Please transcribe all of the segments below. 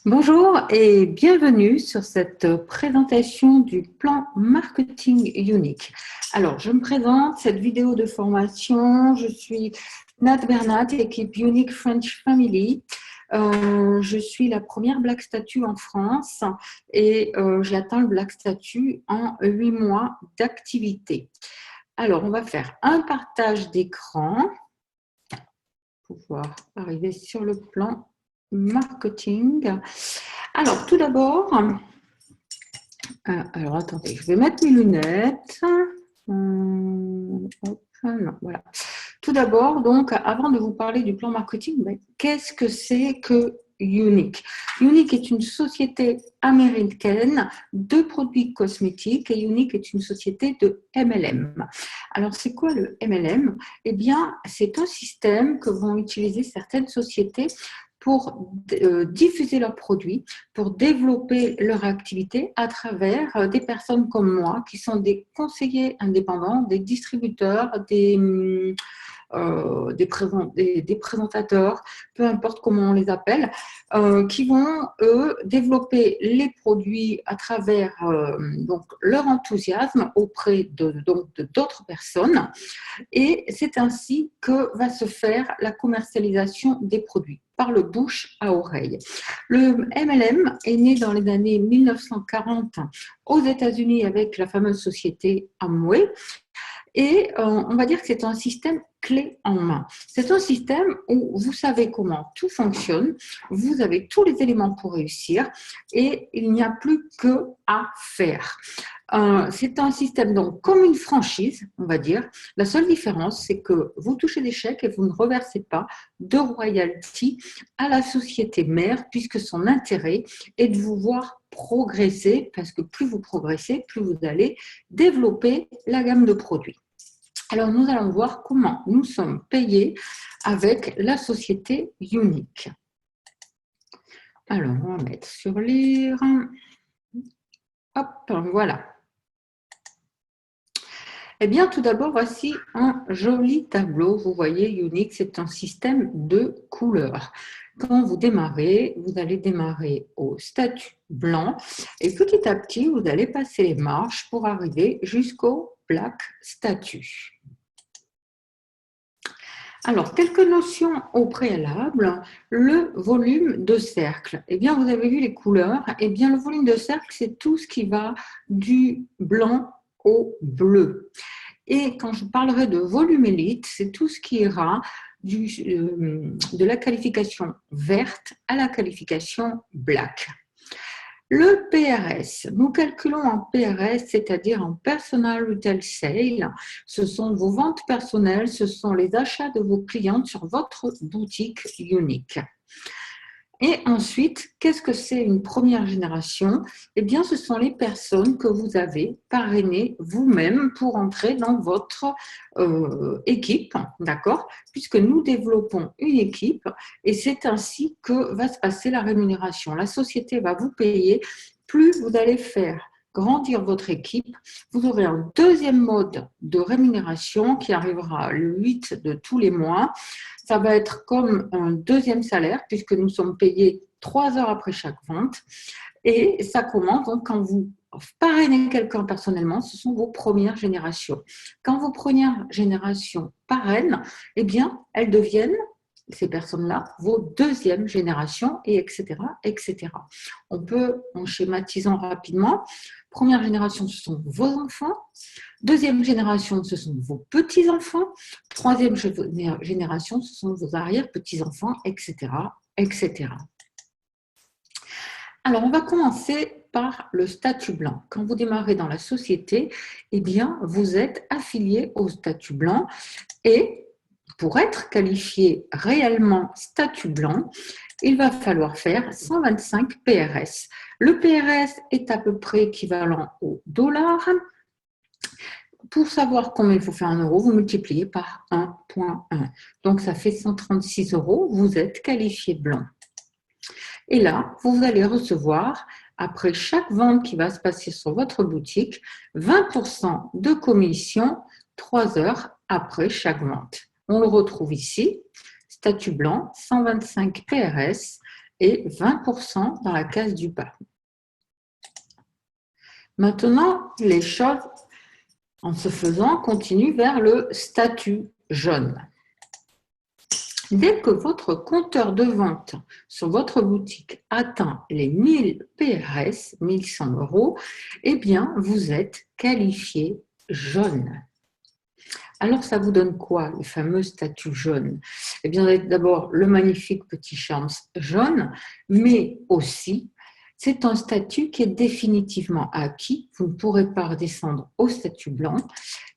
Bonjour et bienvenue sur cette présentation du plan marketing unique. Alors, je me présente, cette vidéo de formation, je suis Nat Bernat, équipe Unique French Family. Je suis la première Black Statue en France et j'ai atteint le Black Statue en 8 mois d'activité. Alors, on va faire un partage d'écran pour pouvoir arriver sur le plan marketing. Alors, tout d'abord, alors attendez, je vais mettre mes lunettes. Hop, non, voilà. Tout d'abord, donc, avant de vous parler du plan marketing, qu'est-ce que c'est que Unique? Unique est une société américaine de produits cosmétiques et Unique est une société de MLM. Alors, c'est quoi le MLM? Eh bien, c'est un système que vont utiliser certaines sociétés pour diffuser leurs produits, pour développer leur activité à travers des personnes comme moi qui sont des conseillers indépendants, des distributeurs, des présentateurs, peu importe comment on les appelle, qui vont, eux, développer les produits à travers donc, leur enthousiasme auprès d'autres personnes. Et c'est ainsi que va se faire la commercialisation des produits, par le bouche à oreille. Le MLM est né dans les années 1940 aux États-Unis avec la fameuse société Amway. Et on va dire que c'est un système clé en main. C'est un système où vous savez comment tout fonctionne, vous avez tous les éléments pour réussir et il n'y a plus que à faire. C'est un système donc comme une franchise, on va dire. La seule différence, c'est que vous touchez des chèques et vous ne reversez pas de royalty à la société mère, puisque son intérêt est de vous voir progresser, parce que plus vous progressez, plus vous allez développer la gamme de produits. Alors, nous allons voir comment nous sommes payés avec la société Unique. Alors, on va mettre sur lire. Hop, voilà. Eh bien, tout d'abord, voici un joli tableau. Vous voyez, Unique, c'est un système de couleurs. Quand vous démarrez, vous allez démarrer au statut blanc et petit à petit, vous allez passer les marches pour arriver jusqu'au Black Statue. Alors, quelques notions au préalable. Le volume de cercle. Eh bien, vous avez vu les couleurs. Eh bien, le volume de cercle, c'est tout ce qui va du blanc au bleu. Et quand je parlerai de volume élite, c'est tout ce qui ira de la qualification verte à la qualification black. Le PRS, nous calculons en PRS, c'est-à-dire en Personal Retail Sale. Ce sont vos ventes personnelles, ce sont les achats de vos clients sur votre boutique Unique. Et ensuite, qu'est-ce que c'est une première génération? Eh bien, ce sont les personnes que vous avez parrainées vous-même pour entrer dans votre équipe, d'accord? Puisque nous développons une équipe et c'est ainsi que va se passer la rémunération. La société va vous payer, plus vous allez faire grandir votre équipe, vous aurez un deuxième mode de rémunération qui arrivera le 8 de tous les mois. Ça va être comme un deuxième salaire puisque nous sommes payés 3 heures après chaque vente. Et ça commence donc quand vous parrainez quelqu'un personnellement, ce sont vos premières générations. Quand vos premières générations parrainent, eh bien, elles deviennent ces personnes-là, vos deuxièmes générations, et etc., etc. On peut, en schématisant rapidement, première génération, ce sont vos enfants. Deuxième génération, ce sont vos petits-enfants. Troisième génération, ce sont vos arrière-petits-enfants, etc., etc. Alors, on va commencer par le statut blanc. Quand vous démarrez dans la société, eh bien, vous êtes affilié au statut blanc et pour être qualifié réellement statut blanc, il va falloir faire 125 PRS. Le PRS est à peu près équivalent au dollar. Pour savoir combien il faut faire en euros, vous multipliez par 1,1. Donc, ça fait 136 euros. Vous êtes qualifié blanc. Et là, vous allez recevoir, après chaque vente qui va se passer sur votre boutique, 20% de commission 3 heures après chaque vente. On le retrouve ici, statut blanc, 125 PRS et 20% dans la case du bas. Maintenant, les choses, en se faisant, continuent vers le statut jaune. Dès que votre compteur de vente sur votre boutique atteint les 1000 PRS, 1100 €, eh bien, vous êtes qualifié jaune. Alors, ça vous donne quoi, le fameux statut jaune? Eh bien, vous avez d'abord le magnifique petit charme jaune, mais aussi, c'est un statut qui est définitivement acquis. Vous ne pourrez pas redescendre au statut blanc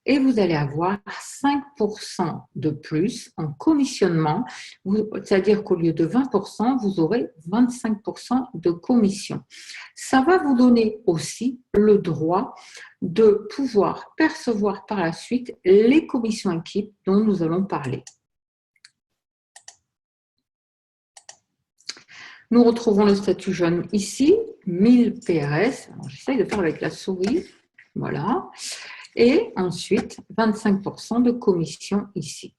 et vous allez avoir 5% de plus en commissionnement, c'est-à-dire qu'au lieu de 20%, vous aurez 25% de commission. Ça va vous donner aussi le droit de pouvoir percevoir par la suite les commissions équipes dont nous allons parler. Nous retrouvons le statut jaune ici, 1000 PRS. J'essaye de faire avec la souris. Voilà. Et ensuite, 25% de commission ici.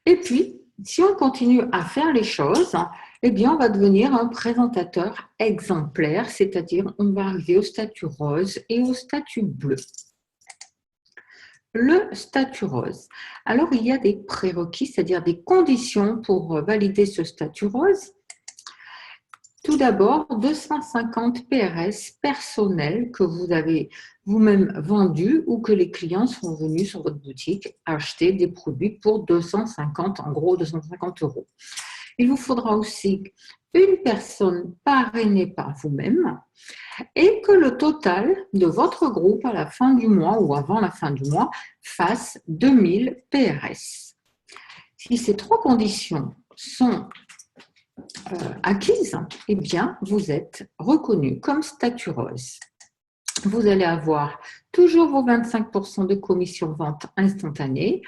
Et puis, si on continue à faire les choses, eh bien, on va devenir un présentateur exemplaire, c'est-à-dire on va arriver au statut rose et au statut bleu. Le statut rose. Alors, il y a des prérequis, c'est-à-dire des conditions pour valider ce statut rose. Tout d'abord, 250 PRS personnels que vous avez vous-même vendus ou que les clients sont venus sur votre boutique acheter des produits pour 250, en gros 250 €. Il vous faudra aussi une personne parrainée par vous-même et que le total de votre groupe à la fin du mois ou avant la fin du mois fasse 2000 PRS. Si ces trois conditions sont acquises, eh bien, vous êtes reconnu comme statut rose. Vous allez avoir toujours vos 25% de commission vente instantanée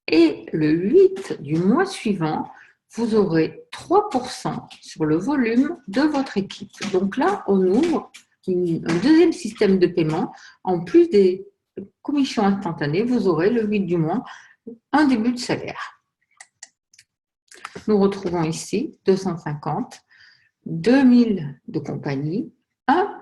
et le 8 du mois suivant, vous aurez 3% sur le volume de votre équipe. Donc là, on ouvre un deuxième système de paiement. En plus des commissions instantanées, vous aurez le 8 du mois un début de salaire. Nous retrouvons ici 250, 2000 de compagnie, un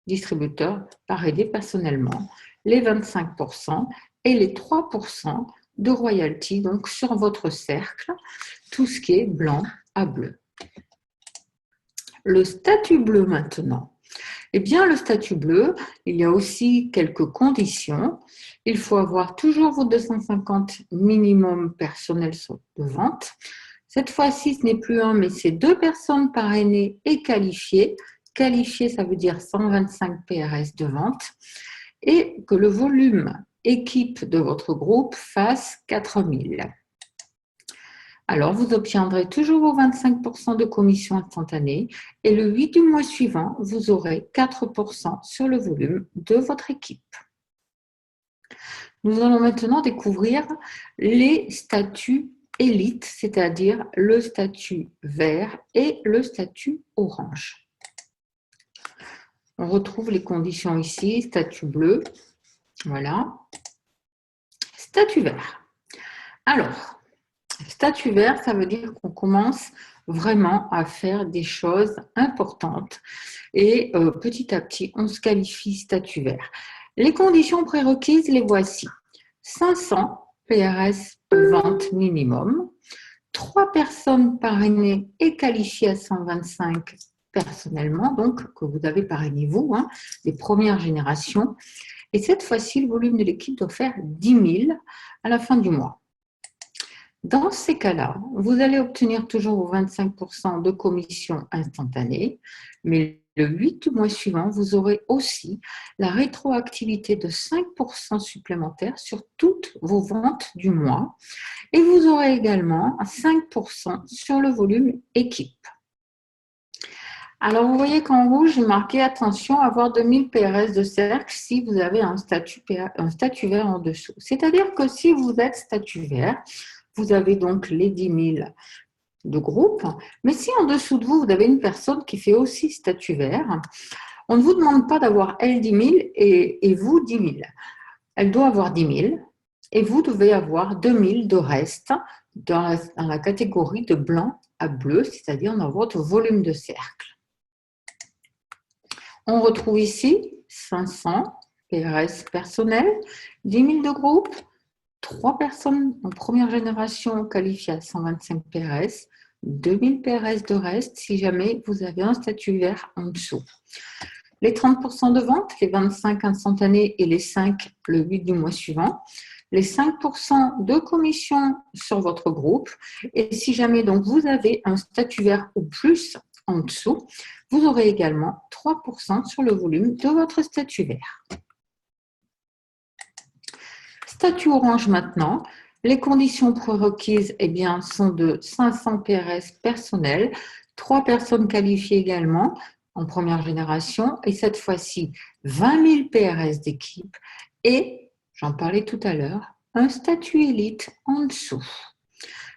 distributeur parrainé personnellement, les 25% et les 3% de royalty, donc sur votre cercle, tout ce qui est blanc à bleu. Le statut bleu maintenant. Eh bien, le statut bleu, il y a aussi quelques conditions. Il faut avoir toujours vos 250 minimum personnels de vente. Cette fois-ci, ce n'est plus un, mais c'est 2 personnes parrainées et qualifiées. Qualifié, ça veut dire 125 PRS de vente. Et que le volume équipe de votre groupe fasse 4000. Alors, vous obtiendrez toujours vos 25% de commission instantanée et le 8 du mois suivant, vous aurez 4% sur le volume de votre équipe. Nous allons maintenant découvrir les statuts élites, c'est-à-dire le statut vert et le statut orange. On retrouve les conditions ici, statut bleu, voilà, statut vert. Alors, statut vert, ça veut dire qu'on commence vraiment à faire des choses importantes et petit à petit, on se qualifie statut vert. Les conditions prérequises, les voici. 500 PRS de vente minimum, 3 personnes parrainées et qualifiées à 125 personnellement, donc que vous avez parrainé vous, les premières générations. Et cette fois-ci, le volume de l'équipe doit faire 10 000 à la fin du mois. Dans ces cas-là, vous allez obtenir toujours vos 25% de commission instantanée, mais le 8 du mois suivant, vous aurez aussi la rétroactivité de 5% supplémentaire sur toutes vos ventes du mois et vous aurez également 5% sur le volume équipe. Alors, vous voyez qu'en rouge, j'ai marqué « Attention, avoir 2000 PRS de cercle si vous avez un statut vert en dessous ». C'est-à-dire que si vous êtes statut vert, vous avez donc les 10 000 de groupe. Mais si en dessous de vous, vous avez une personne qui fait aussi statut vert, on ne vous demande pas d'avoir elle 10 000 et vous 10 000. Elle doit avoir 10 000 et vous devez avoir 2 000 de reste dans la catégorie de blanc à bleu, c'est-à-dire dans votre volume de cercle. On retrouve ici 500 PRS personnels, 10 000 de groupe, 3 personnes en première génération qualifiées à 125 PRS, 2000 PRS de reste si jamais vous avez un statut vert en dessous. Les 30% de vente, les 25 instantanés et les 5 le 8 du mois suivant. Les 5% de commission sur votre groupe. Et si jamais donc vous avez un statut vert ou plus en dessous, vous aurez également 3% sur le volume de votre statut vert. Statut orange maintenant. Les conditions prérequises sont de 500 PRS personnels, 3 personnes qualifiées également en première génération et cette fois-ci 20 000 PRS d'équipe et, j'en parlais tout à l'heure, un statut élite en dessous.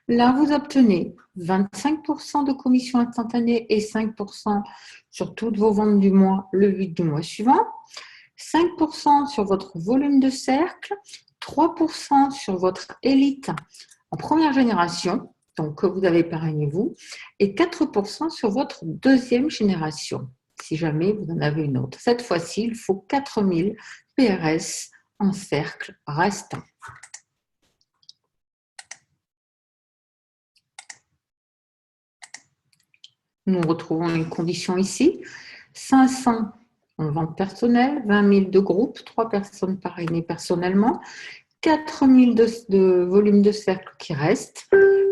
Là, vous obtenez 25% de commission instantanée et 5% sur toutes vos ventes du mois le 8 du mois suivant, 5% sur votre volume de cercle, 3% sur votre élite en première génération, donc que vous avez parrainé vous, et 4% sur votre deuxième génération, si jamais vous en avez une autre. Cette fois-ci, il faut 4000 PRS en cercle restant. Nous retrouvons une condition ici, 500 en vente personnelle, 20 000 de groupe, 3 personnes parrainées personnellement, 4 000 de volume de cercle qui reste,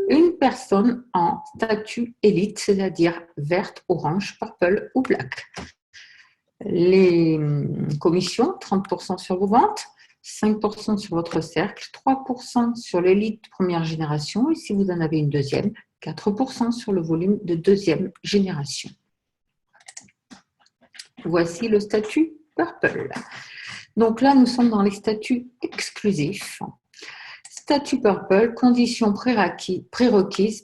une personne en statut élite, c'est-à-dire verte, orange, purple ou black. Les commissions, 30% sur vos ventes, 5% sur votre cercle, 3% sur l'élite première génération et si vous en avez une deuxième, 4% sur le volume de deuxième génération. Voici le statut purple. Donc là, nous sommes dans les statuts exclusifs. Statut purple, conditions prérequises,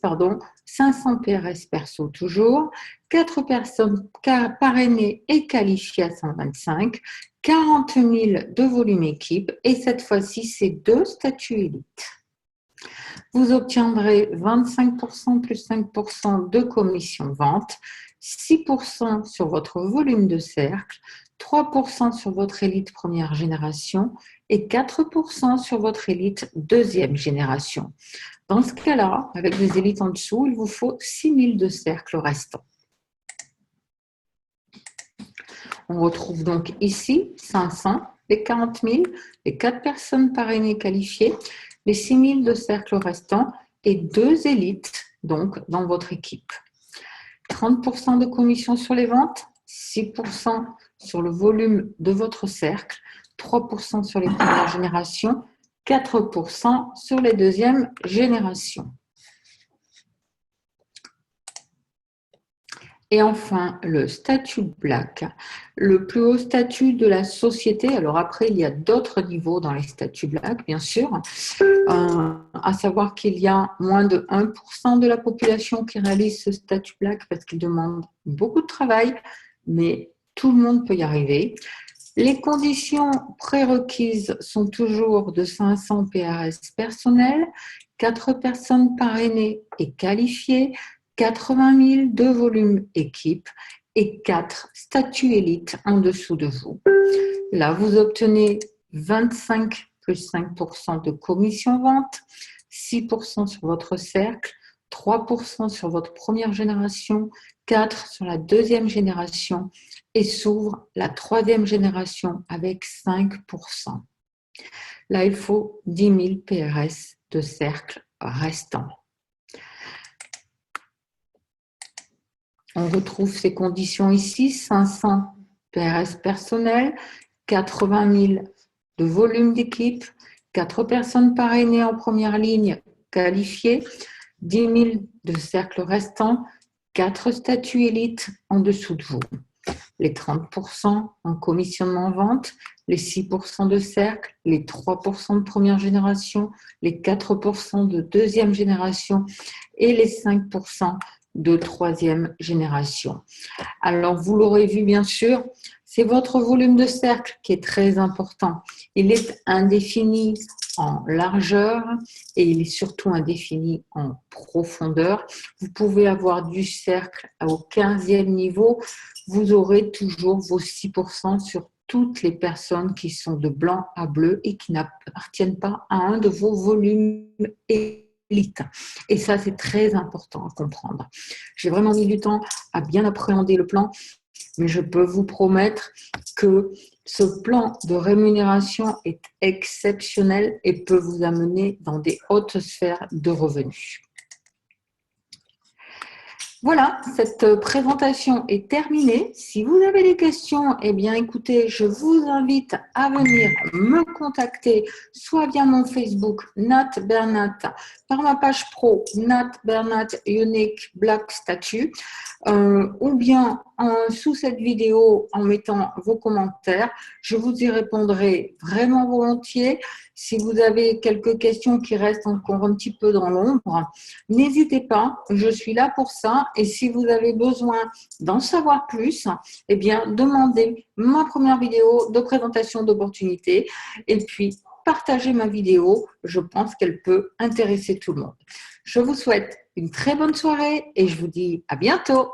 500 PRS perso toujours, 4 personnes parrainées et qualifiées à 125, 40 000 de volume équipe et cette fois-ci, c'est 2 statuts élite. Vous obtiendrez 25% plus 5% de commission vente, 6% sur votre volume de cercle, 3% sur votre élite première génération et 4% sur votre élite deuxième génération. Dans ce cas-là, avec des élites en dessous, il vous faut 6 000 de cercles restants. On retrouve donc ici 500, les 40 000, les 4 personnes parrainées qualifiées, les 6 000 de cercles restants et 2 élites donc dans votre équipe. 30% de commission sur les ventes, 6% sur le volume de votre cercle, 3% sur les premières générations, 4% sur les deuxièmes générations. Et enfin, le statut black, le plus haut statut de la société. Alors après, il y a d'autres niveaux dans les statuts black, bien sûr. À savoir qu'il y a moins de 1% de la population qui réalise ce statut black parce qu'il demande beaucoup de travail, mais tout le monde peut y arriver. Les conditions prérequises sont toujours de 500 PRS personnels, 4 personnes parrainées et qualifiées, 80 000 de volume équipe et 4 statuts élites en dessous de vous. Là, vous obtenez 25 plus 5% de commission vente, 6% sur votre cercle, 3% sur votre première génération, 4% sur la deuxième génération et s'ouvre la troisième génération avec 5%. Là, il faut 10 000 PRS de cercle restant. On retrouve ces conditions ici, 500 PRS personnels, 80 000 de volume d'équipe, 4 personnes parrainées en première ligne qualifiées, 10 000 de cercles restants, 4 statuts élites en dessous de vous. Les 30% en commissionnement-vente, les 6% de cercle, les 3% de première génération, les 4% de deuxième génération et les 5% de troisième génération. Alors, vous l'aurez vu, bien sûr, c'est votre volume de cercle qui est très important. Il est indéfini en largeur et il est surtout indéfini en profondeur. Vous pouvez avoir du cercle au 15e niveau. Vous aurez toujours vos 6% sur toutes les personnes qui sont de blanc à bleu et qui n'appartiennent pas à un de vos volumes élite. Et ça, c'est très important à comprendre. J'ai vraiment mis du temps à bien appréhender le plan, mais je peux vous promettre que ce plan de rémunération est exceptionnel et peut vous amener dans des hautes sphères de revenus. Voilà, cette présentation est terminée. Si vous avez des questions, eh bien écoutez, je vous invite à venir me contacter soit via mon Facebook Nat Bernat, par ma page pro Nat Bernat Unique Black Statue, ou bien sous cette vidéo en mettant vos commentaires. Je vous y répondrai vraiment volontiers. Si vous avez quelques questions qui restent encore un petit peu dans l'ombre, n'hésitez pas, je suis là pour ça. Et si vous avez besoin d'en savoir plus, eh bien, demandez ma première vidéo de présentation d'opportunités et puis partagez ma vidéo. Je pense qu'elle peut intéresser tout le monde. Je vous souhaite une très bonne soirée et je vous dis à bientôt.